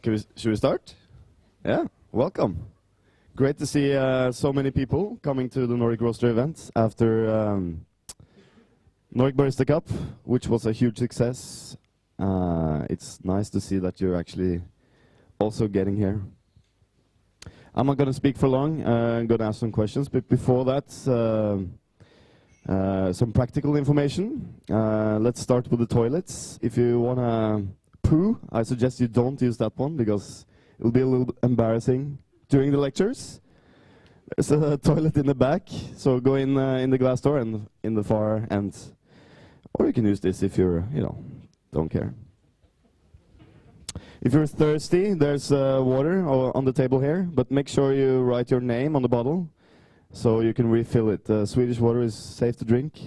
Should we start? Yeah, welcome. Great to see so many people coming to the Nordic Roaster event after Nordic Barista Cup, which was a huge success. It's nice to see that you're actually also getting here. I'm not going to speak for long. I'm going to ask some questions, but before that, some practical information. Let's start with the toilets. If you want to poo, I suggest you don't use that one because it'll be a little embarrassing during the lectures. There's a toilet in the back, so go in the glass door and in the far end. Or you can use this if you're, don't care. If you're thirsty, there's water on the table here, but make sure you write your name on the bottle so you can refill it. Swedish water is safe to drink,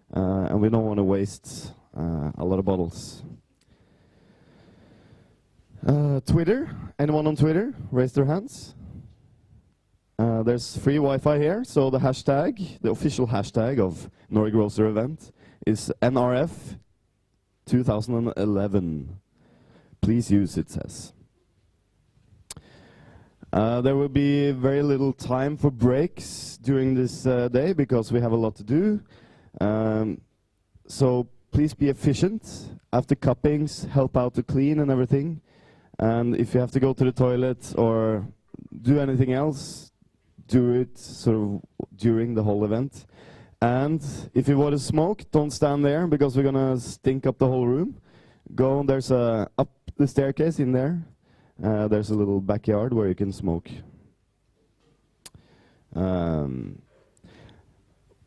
and we don't want to waste a lot of bottles. Twitter, anyone on Twitter? Raise their hands. There's free Wi-Fi here, so the hashtag, the official hashtag of Nordic Roaster event is NRF 2011. Please use, it says. There will be very little time for breaks during this day because we have a lot to do. So please be efficient. After cuppings, help out to clean and everything. And if you have to go to the toilet or do anything else, do it sort of during the whole event. And if you want to smoke, don't stand there because we're going to stink up the whole room. Go, there's up the staircase in there. There's a little backyard where you can smoke. We're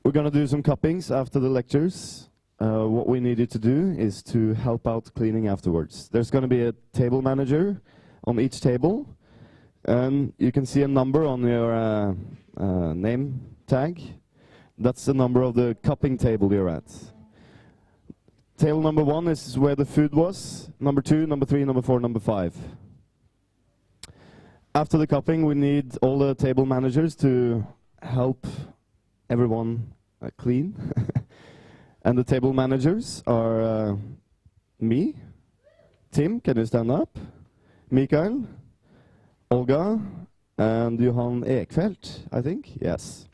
going to do some cuppings after the lectures. What we need you to do is to help out cleaning afterwards. There's going to be a table manager on each table. And you can see a number on your name tag. That's the number of the cupping table you're at. Table number 1 is where the food was. Number 2, number 3, number 4, number 5. After the cupping, we need all the table managers to help everyone clean. And the table managers are me, Tim, can you stand up? Mikael, Olga, and Johan Ekfeldt, I think, yes.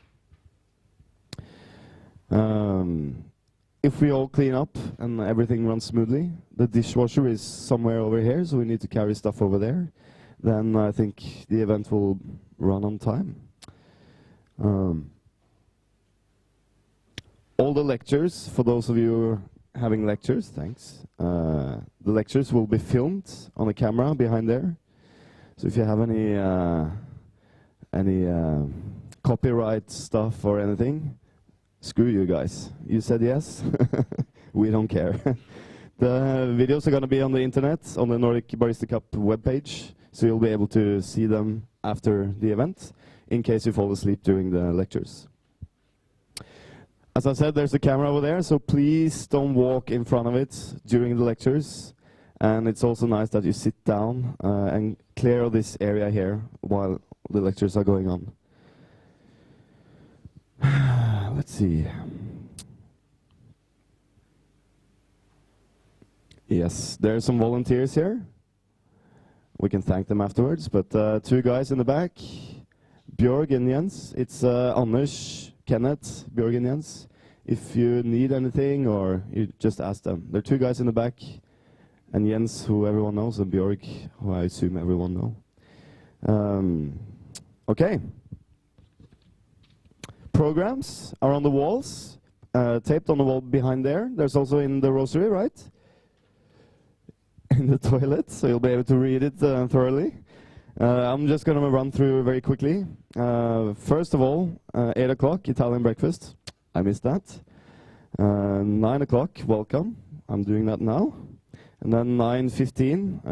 If we all clean up and everything runs smoothly, the dishwasher is somewhere over here, so we need to carry stuff over there. Then I think the event will run on time. All the lectures, for those of you having lectures, thanks. The lectures will be filmed on a camera behind there. So if you have any copyright stuff or anything, screw you guys. You said yes. We don't care. The videos are going to be on the internet, on the Nordic Barista Cup webpage, so you'll be able to see them after the event, in case you fall asleep during the lectures. As I said, there's a camera over there, so please don't walk in front of it during the lectures. And it's also nice that you sit down and clear this area here while the lectures are going on. Let's see. Yes, there are some volunteers here. We can thank them afterwards, but 2 guys in the back, Björg and Jens. It's Anders, Kenneth, Björg and Jens. If you need anything, or you just ask them. There are 2 guys in the back, and Jens, who everyone knows, and Björg, who I assume everyone know. Okay. Programs are on the walls, taped on the wall behind there. There's also in the roastery, right? In the toilet, so you'll be able to read it thoroughly. I'm just going to run through very quickly. First of all, 8 o'clock, Italian breakfast. I missed that. 9 o'clock, welcome. I'm doing that now. And then 9:15,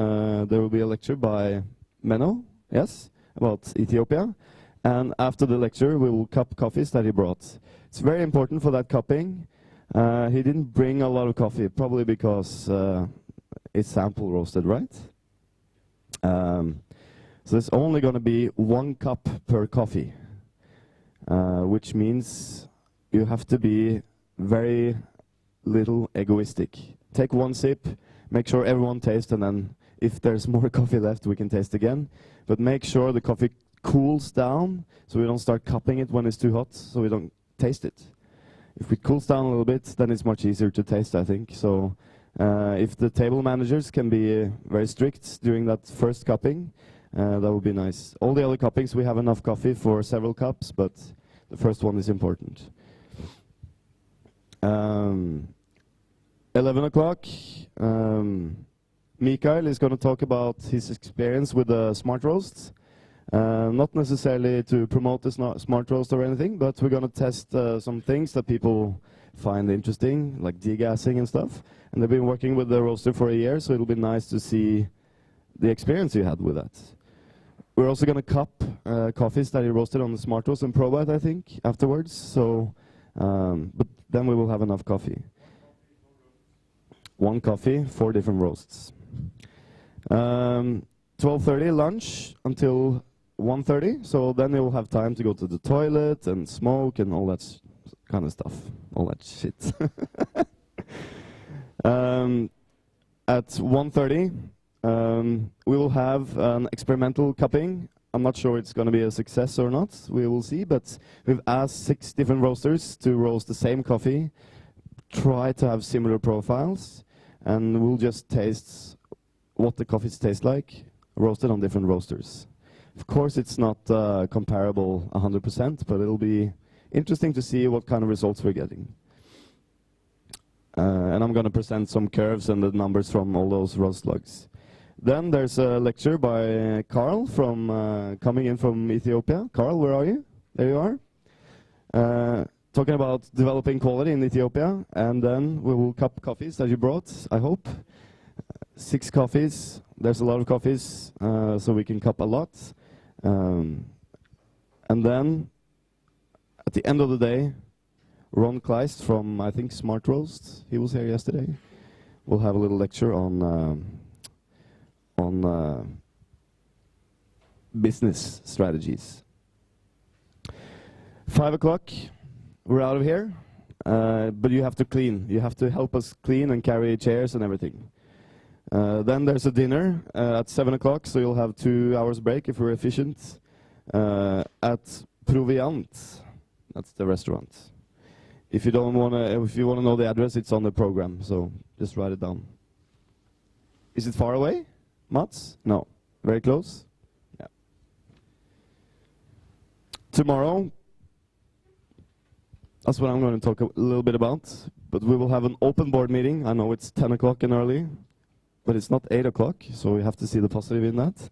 there will be a lecture by Menno, yes, about Ethiopia. And after the lecture, we will cup coffees that he brought. It's very important for that cupping. He didn't bring a lot of coffee, probably because it's sample roasted, right? So there's only going to be 1 cup per coffee, which means you have to be very little egoistic. Take 1 sip, make sure everyone tastes, and then If there's more coffee left, we can taste again. But make sure the coffee cools down, so we don't start cupping it when it's too hot, so we don't taste it. If it cools down a little bit, then it's much easier to taste, I think. So if the table managers can be very strict during that first cupping, that would be nice. All the other cuppings, we have enough coffee for several cups, but the first one is important. 11 o'clock, Mikael is going to talk about his experience with the smart roasts. Not necessarily to promote the smart roast or anything, but we're going to test some things that people find interesting, like degassing and stuff. And they've been working with the roaster for a year, so it'll be nice to see the experience you had with that. We're also going to cup coffees that he roasted on the smart roast and probe it, I think, afterwards. So, but then we will have enough coffee. 1 coffee, 4 different roasts. 12:30 lunch until 1:30, so then you'll have time to go to the toilet and smoke and all that kind of stuff, all that shit. At 1:30, we will have an experimental cupping. I'm not sure it's going to be a success or not, we will see, but we've asked 6 different roasters to roast the same coffee, try to have similar profiles, and we'll just taste what the coffees taste like, roasted on different roasters. Of course, it's not comparable 100%, but it'll be interesting to see what kind of results we're getting. And I'm going to present some curves and the numbers from all those roast logs. Then there's a lecture by Carl from coming in from Ethiopia. Carl, where are you? There you are. Talking about developing quality in Ethiopia, and then we will cup coffees that you brought, I hope. 6 coffees. There's a lot of coffees, so we can cup a lot. And then, at the end of the day, Ron Kleist from, I think, Smart Roast, he was here yesterday. We'll have a little lecture on business strategies. 5 o'clock, we're out of here, but you have to clean. You have to help us clean and carry chairs and everything. Then there's a dinner at 7 o'clock, so you'll have 2 hours break if we're efficient. At Proviant, that's the restaurant. If you want to know the address, it's on the program, so just write it down. Is it far away, Mats? No, very close. Yeah. Tomorrow, that's what I'm going to talk a little bit about. But we will have an open board meeting. I know it's 10 o'clock and early, but it's not 8 o'clock, so we have to see the positive in that.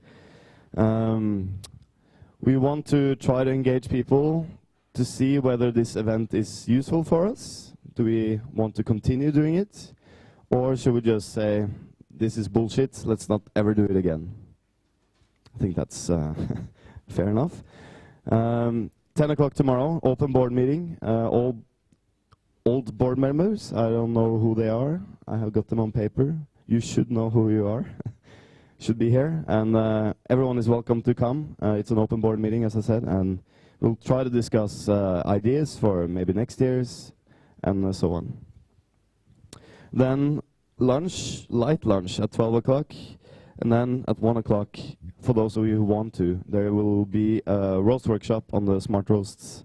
We want to try to engage people to see whether this event is useful for us. Do we want to continue doing it? Or should we just say, this is bullshit, let's not ever do it again? I think that's fair enough. 10 o'clock tomorrow, open board meeting. All old board members, I don't know who they are. I have got them on paper. You should know who you are. Should be here. And everyone is welcome to come. It's an open board meeting, as I said. And we'll try to discuss ideas for maybe next year's and so on. Then lunch, light lunch at 12 o'clock. And then at 1 o'clock, for those of you who want to, there will be a roast workshop on the Smart Roasts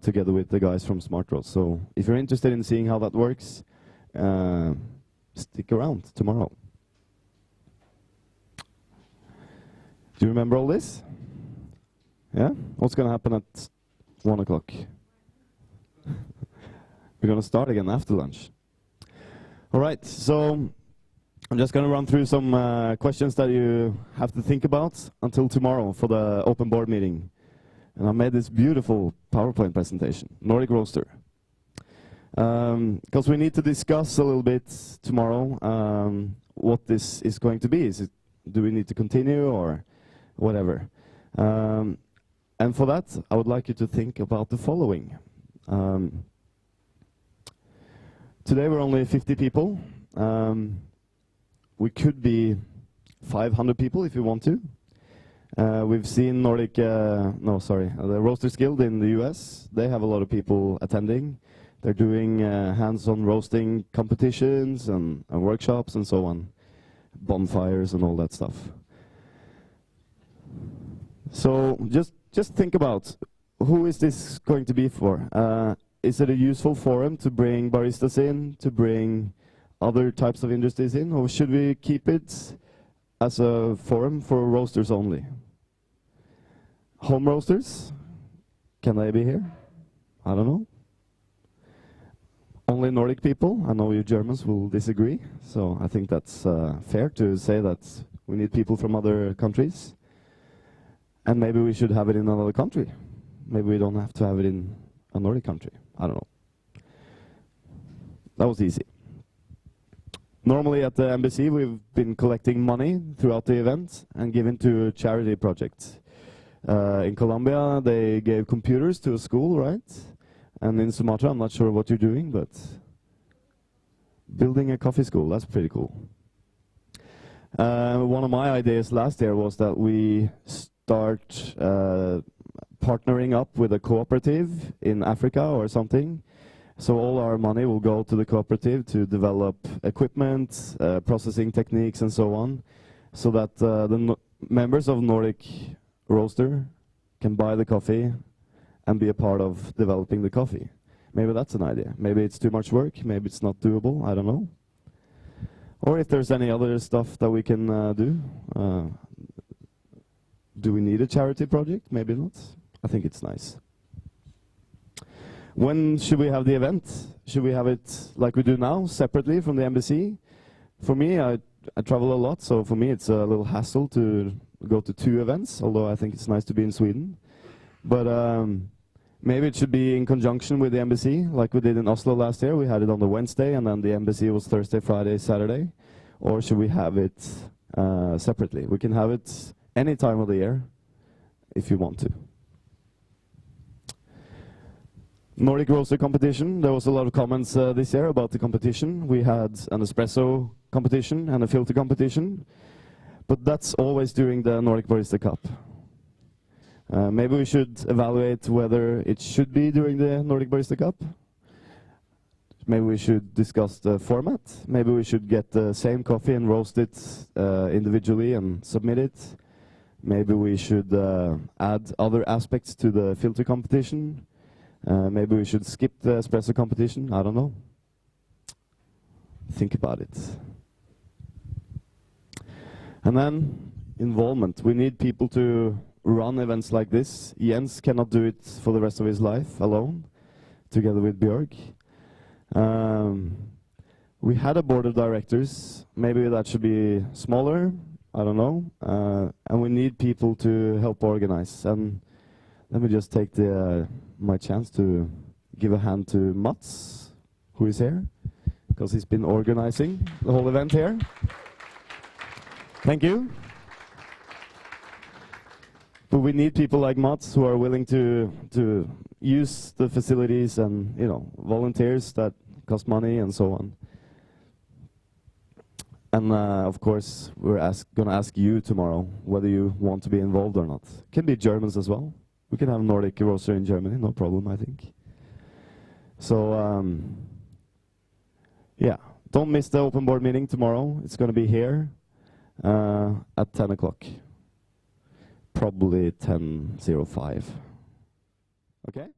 together with the guys from Smart Roast. So if you're interested in seeing how that works, stick around tomorrow. Do you remember all this? Yeah? What's going to happen at 1 o'clock? We're going to start again after lunch. All right, so I'm just going to run through some questions that you have to think about until tomorrow for the open board meeting. And I made this beautiful PowerPoint presentation, Nordic Roaster. Because we need to discuss a little bit tomorrow what this is going to be. Do we need to continue or whatever? And for that, I would like you to think about the following. Today we're only 50 people. We could be 500 people if you want to. We've seen Nordic, the Roasters Guild in the US. They have a lot of people attending. They're doing hands-on roasting competitions and workshops and so on. bonfires and all that stuff. So just think about, who is this going to be for? Is it a useful forum to bring baristas in, to bring other types of industries in, or should we keep it as a forum for roasters only? Home roasters, can they be here? I don't know. Only Nordic people? I know you Germans will disagree, so I think that's fair to say that we need people from other countries. And maybe we should have it in another country. Maybe we don't have to have it in a Nordic country. I don't know. That was easy. Normally at the embassy we've been collecting money throughout the event and giving to charity projects. In Colombia they gave computers to a school, right? And in Sumatra, I'm not sure what you're doing, but building a coffee school, that's pretty cool. One of my ideas last year was that we start partnering up with a cooperative in Africa or something. So all our money will go to the cooperative to develop equipment, processing techniques and so on, so that the members of Nordic Roaster can buy the coffee and be a part of developing the coffee. Maybe that's an idea. Maybe it's too much work, maybe it's not doable, I don't know. Or if there's any other stuff that we can do. Do we need a charity project? Maybe not. I think it's nice. When should we have the event? Should we have it like we do now, separately from the embassy? For me, I travel a lot, so for me it's a little hassle to go to 2 events, although I think it's nice to be in Sweden. But maybe it should be in conjunction with the embassy, like we did in Oslo last year. We had it on the Wednesday, and then the embassy was Thursday, Friday, Saturday. Or should we have it separately? We can have it any time of the year, if you want to. Nordic Roaster Competition, there was a lot of comments this year about the competition. We had an espresso competition and a filter competition, but that's always during the Nordic Barista Cup. Maybe we should evaluate whether it should be during the Nordic Barista Cup. Maybe we should discuss the format. Maybe we should get the same coffee and roast it individually and submit it. Maybe we should add other aspects to the filter competition. Maybe we should skip the espresso competition. I don't know. Think about it. And then involvement. We need people to run events like this. Jens cannot do it for the rest of his life alone, together with Björk. We had a board of directors. Maybe that should be smaller. I don't know. And we need people to help organize. And let me just take my chance to give a hand to Mats, who is here, because he's been organizing the whole event here. Thank you. But we need people like Mats who are willing to use the facilities and, you know, volunteers that cost money and so on. And of course, we're going to ask you tomorrow whether you want to be involved or not. It can be Germans as well. We can have Nordic Roaster in Germany, no problem, I think. So, yeah, don't miss the open board meeting tomorrow. It's going to be here at 10 o'clock. Probably 10:05. Okay?